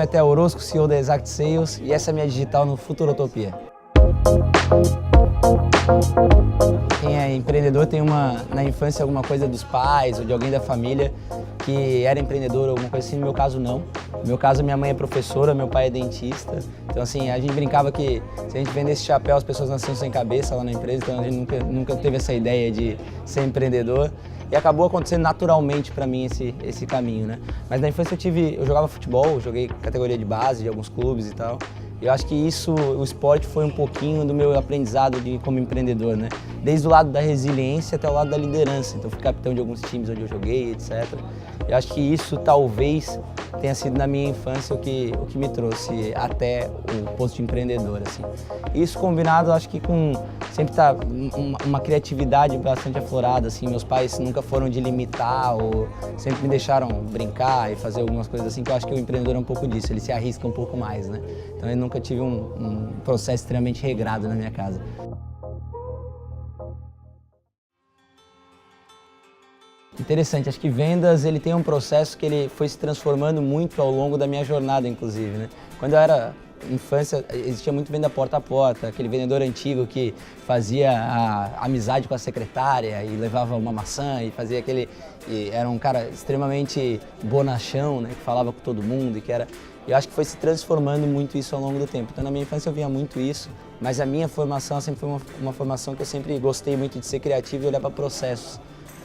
nome é Theo Orozco, CEO da Exact Sales, e essa é a minha digital no Futurotopia. Quem é empreendedor tem na infância alguma coisa dos pais ou de alguém da família que era empreendedor ou alguma coisa assim. No meu caso, não. No meu caso, minha mãe é professora, meu pai é dentista. Então, assim, a gente brincava que se a gente vendesse chapéu, as pessoas nasciam sem cabeça lá na empresa. Então, a gente nunca teve essa ideia de ser empreendedor. E acabou acontecendo naturalmente para mim esse caminho, né? Mas na infância eu jogava futebol, joguei categoria de base de alguns clubes e tal. Eu acho que o esporte foi um pouquinho do meu aprendizado como empreendedor, né? Desde o lado da resiliência até o lado da liderança. Então, fui capitão de alguns times onde eu joguei, etc. Eu acho que isso talvez tenha sido na minha infância o que me trouxe até o posto de empreendedor, assim. Isso combinado, acho que com sempre tá uma criatividade bastante aflorada, assim. Meus pais nunca foram de limitar ou sempre me deixaram brincar e fazer algumas coisas assim, que eu acho que o empreendedor é um pouco disso, ele se arrisca um pouco mais, né? Então eu nunca tive um processo extremamente regrado na minha casa. Interessante, acho que vendas ele tem um processo que ele foi se transformando muito ao longo da minha jornada, inclusive, né? Quando eu era infância, existia muito venda porta a porta, aquele vendedor antigo que fazia a amizade com a secretária e levava uma maçã e fazia e era um cara extremamente bonachão, né? Que falava com todo mundo e que era... Eu acho que foi se transformando muito isso ao longo do tempo. Então, na minha infância eu via muito isso, mas a minha formação sempre foi uma formação que eu sempre gostei muito de ser criativo e olhar para processos.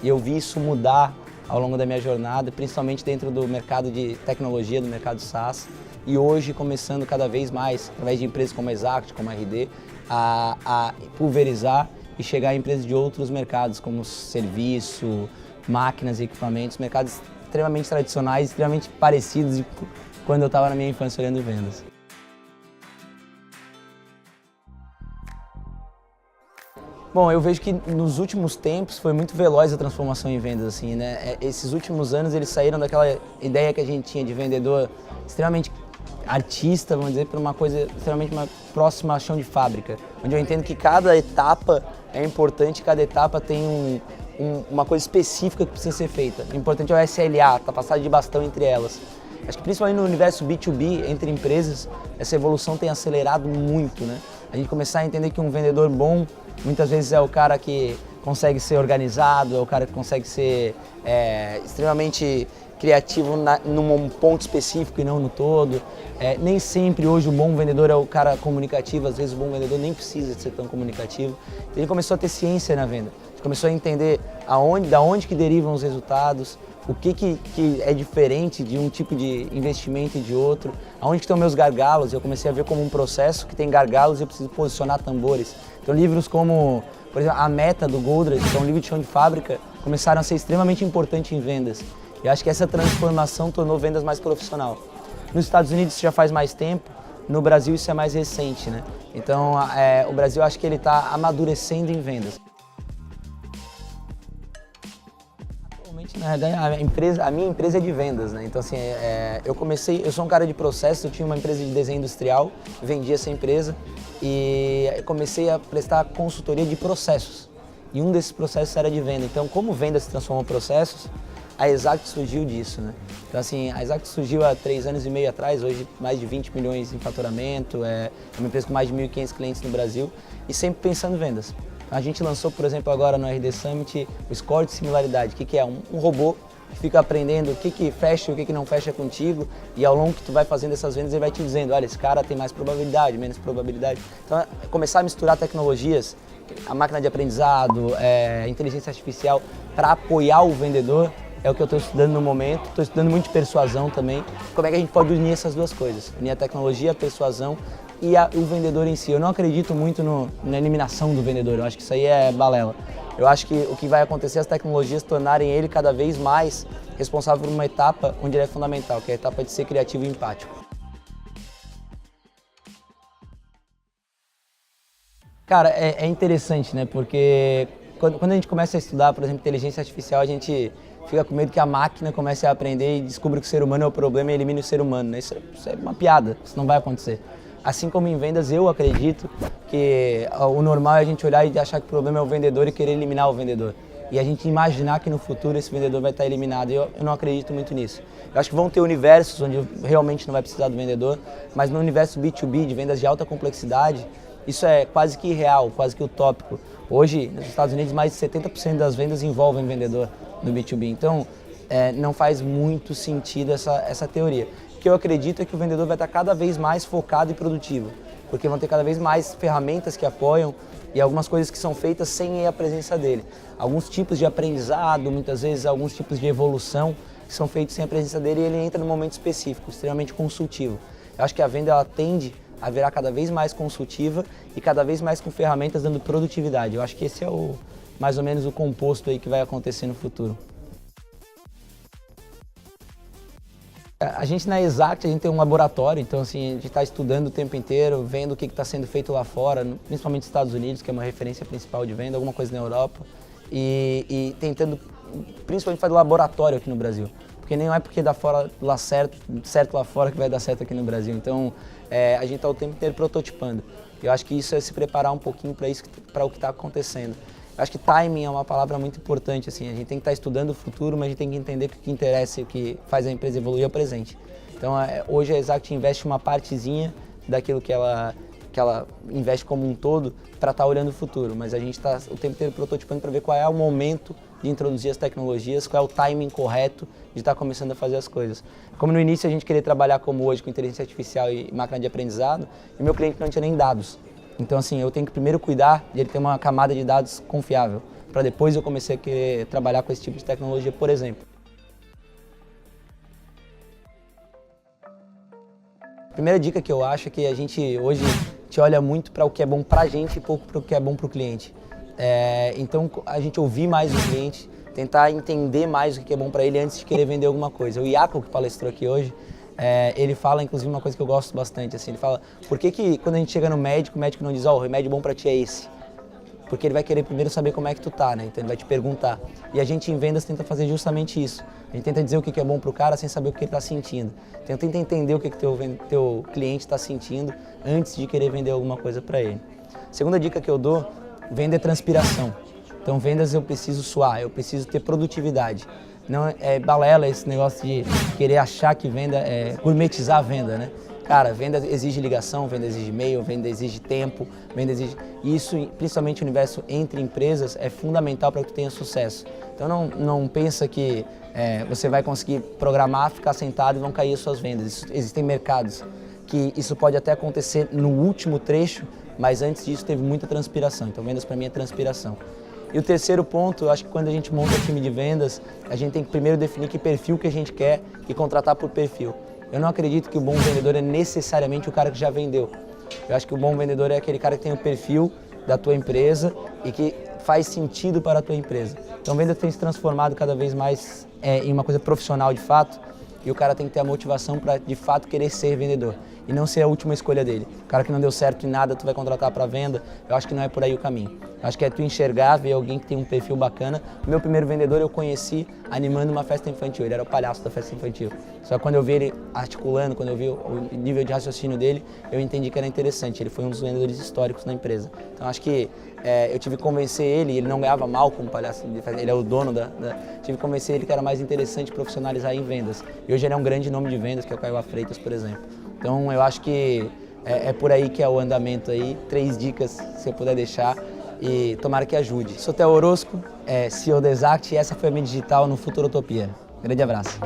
E eu vi isso mudar ao longo da minha jornada, principalmente dentro do mercado de tecnologia, do mercado SaaS. E hoje, começando cada vez mais, através de empresas como a Exact, como a RD, a pulverizar e chegar a empresas de outros mercados, como serviço, máquinas e equipamentos, mercados extremamente tradicionais, extremamente parecidos quando eu estava na minha infância olhando vendas. Bom, eu vejo que nos últimos tempos foi muito veloz a transformação em vendas, assim, né? Esses últimos anos eles saíram daquela ideia que a gente tinha de vendedor extremamente artista, vamos dizer, para uma coisa extremamente mais próxima a chão de fábrica, onde eu entendo que cada etapa é importante, cada etapa tem uma coisa específica que precisa ser feita. O importante é o SLA, a passagem de bastão entre elas. Acho que principalmente no universo B2B, entre empresas, essa evolução tem acelerado muito, né? A gente começar a entender que um vendedor bom, muitas vezes é o cara que consegue ser organizado, é o cara que consegue ser extremamente criativo num ponto específico e não no todo. Nem sempre hoje o bom vendedor é o cara comunicativo, às vezes o bom vendedor nem precisa de ser tão comunicativo. Então, ele começou a ter ciência na venda, a gente começou a entender da onde que derivam os resultados, o que é diferente de um tipo de investimento e de outro, aonde que estão meus gargalos. Eu comecei a ver como um processo que tem gargalos e eu preciso posicionar tambores. Então livros como, por exemplo, A Meta, do Goldratt, que é um livro de chão de fábrica, começaram a ser extremamente importantes em vendas. Eu acho que essa transformação tornou vendas mais profissional. Nos Estados Unidos isso já faz mais tempo, no Brasil isso é mais recente, né? Então o Brasil, acho que ele está amadurecendo em vendas. Na verdade, a minha empresa é de vendas, né? Então, assim, eu sou um cara de processo, eu tinha uma empresa de desenho industrial, vendi essa empresa e comecei a prestar consultoria de processos. E um desses processos era de venda. Então, como venda se transforma em processos, a Exact surgiu disso, né? Então, assim, a Exact surgiu há 3 anos e meio atrás, hoje mais de 20 milhões em faturamento, é uma empresa com mais de 1.500 clientes no Brasil e sempre pensando em vendas. A gente lançou, por exemplo, agora no RD Summit, o Score de Similaridade, que é um robô que fica aprendendo o que fecha e o que não fecha contigo, e ao longo que tu vai fazendo essas vendas, ele vai te dizendo, olha, esse cara tem mais probabilidade, menos probabilidade. Então, começar a misturar tecnologias, a máquina de aprendizado, inteligência artificial, para apoiar o vendedor, é o que eu estou estudando no momento. Estou estudando muito de persuasão também. Como é que a gente pode unir essas duas coisas? Unir a tecnologia, a persuasão e o vendedor em si. Eu não acredito muito na eliminação do vendedor, eu acho que isso aí é balela. Eu acho que o que vai acontecer é as tecnologias tornarem ele cada vez mais responsável por uma etapa onde ele é fundamental, que é a etapa de ser criativo e empático. Cara, é interessante, né? Porque quando a gente começa a estudar, por exemplo, inteligência artificial, a gente fica com medo que a máquina comece a aprender e descubra que o ser humano é o problema e elimine o ser humano, né? Isso é uma piada, isso não vai acontecer. Assim como em vendas, eu acredito que o normal é a gente olhar e achar que o problema é o vendedor e querer eliminar o vendedor. e a gente imaginar que no futuro esse vendedor vai estar eliminado. Eu não acredito muito nisso. Eu acho que vão ter universos onde realmente não vai precisar do vendedor, mas no universo B2B, de vendas de alta complexidade, isso é quase que irreal, quase que utópico. Hoje, nos Estados Unidos, mais de 70% das vendas envolvem vendedor no B2B. Então, não faz muito sentido essa teoria. O que eu acredito é que o vendedor vai estar cada vez mais focado e produtivo, porque vão ter cada vez mais ferramentas que apoiam e algumas coisas que são feitas sem a presença dele. Alguns tipos de aprendizado, muitas vezes alguns tipos de evolução que são feitos sem a presença dele, e ele entra num momento específico, extremamente consultivo. Eu acho que a venda ela tende a virar cada vez mais consultiva e cada vez mais com ferramentas dando produtividade. Eu acho que esse é mais ou menos o composto aí que vai acontecer no futuro. A gente na Exact, a gente tem um laboratório, então assim, a gente está estudando o tempo inteiro, vendo o que está sendo feito lá fora, principalmente nos Estados Unidos, que é uma referência principal de venda, alguma coisa na Europa, e tentando principalmente fazer laboratório aqui no Brasil. Porque nem é porque dá fora lá certo lá fora que vai dar certo aqui no Brasil. Então a gente está o tempo inteiro prototipando. Eu acho que isso é se preparar um pouquinho para o que está acontecendo. Eu acho que timing é uma palavra muito importante, assim, a gente tem que estar estudando o futuro, mas a gente tem que entender que o que interessa e o que faz a empresa evoluir é o presente. Então hoje a Exact investe uma partezinha daquilo que ela investe como um todo para estar olhando o futuro, mas a gente está o tempo inteiro prototipando para ver qual é o momento de introduzir as tecnologias, qual é o timing correto de estar começando a fazer as coisas. Como no início a gente queria trabalhar como hoje com inteligência artificial e máquina de aprendizado, e meu cliente não tinha nem dados. Então assim, eu tenho que primeiro cuidar de ele ter uma camada de dados confiável, para depois eu comecei a querer trabalhar com esse tipo de tecnologia, por exemplo. A primeira dica que eu acho é que a gente hoje te olha muito para o que é bom para a gente e pouco para o que é bom para o cliente. Então a gente ouvir mais o cliente, tentar entender mais o que é bom para ele antes de querer vender alguma coisa. O Iaco, que palestrou aqui hoje, ele fala inclusive uma coisa que eu gosto bastante, assim, ele fala, por que quando a gente chega no médico, o médico não diz, ó, o remédio bom para ti é esse? Porque ele vai querer primeiro saber como é que tu tá, né? Então ele vai te perguntar. E a gente em vendas tenta fazer justamente isso. A gente tenta dizer o que é bom pro cara sem saber o que ele tá sentindo. Então tenta entender o que teu cliente está sentindo antes de querer vender alguma coisa para ele. Segunda dica que eu dou, venda é transpiração. Então vendas eu preciso suar, eu preciso ter produtividade. Não é balela esse negócio de querer achar que venda é gourmetizar a venda, né? Cara, venda exige ligação, venda exige e-mail, venda exige tempo, venda exige... Isso, principalmente o universo entre empresas, é fundamental para que tu tenha sucesso. Então não pensa que você vai conseguir programar, ficar sentado e vão cair as suas vendas. Existem mercados que isso pode até acontecer no último trecho, mas antes disso teve muita transpiração. Então vendas para mim é transpiração. E o terceiro ponto, eu acho que quando a gente monta time de vendas, a gente tem que primeiro definir que perfil que a gente quer e contratar por perfil. Eu não acredito que o bom vendedor é necessariamente o cara que já vendeu. Eu acho que o bom vendedor é aquele cara que tem o perfil da tua empresa e que faz sentido para a tua empresa. Então, a venda tem se transformado cada vez mais em uma coisa profissional de fato, e o cara tem que ter a motivação para de fato querer ser vendedor e não ser a última escolha dele. O cara que não deu certo em nada, tu vai contratar para venda, eu acho que não é por aí o caminho. Eu acho que é tu enxergar, ver alguém que tem um perfil bacana. O meu primeiro vendedor eu conheci animando uma festa infantil, ele era o palhaço da festa infantil. Só que quando eu vi ele articulando, quando eu vi o nível de raciocínio dele, eu entendi que era interessante, ele foi um dos vendedores históricos na empresa. Então acho que eu tive que convencer ele não ganhava mal como palhaço, ele é o dono tive que convencer ele que era mais interessante profissionalizar em vendas. E hoje ele é um grande nome de vendas, que é o Caio Freitas, por exemplo. Então eu acho que é por aí que é o andamento aí. 3 dicas, se eu puder deixar, e tomara que ajude. Sou Theo Orozco, CEO da Exact, e essa foi a minha digital no Futurotopia. Grande abraço.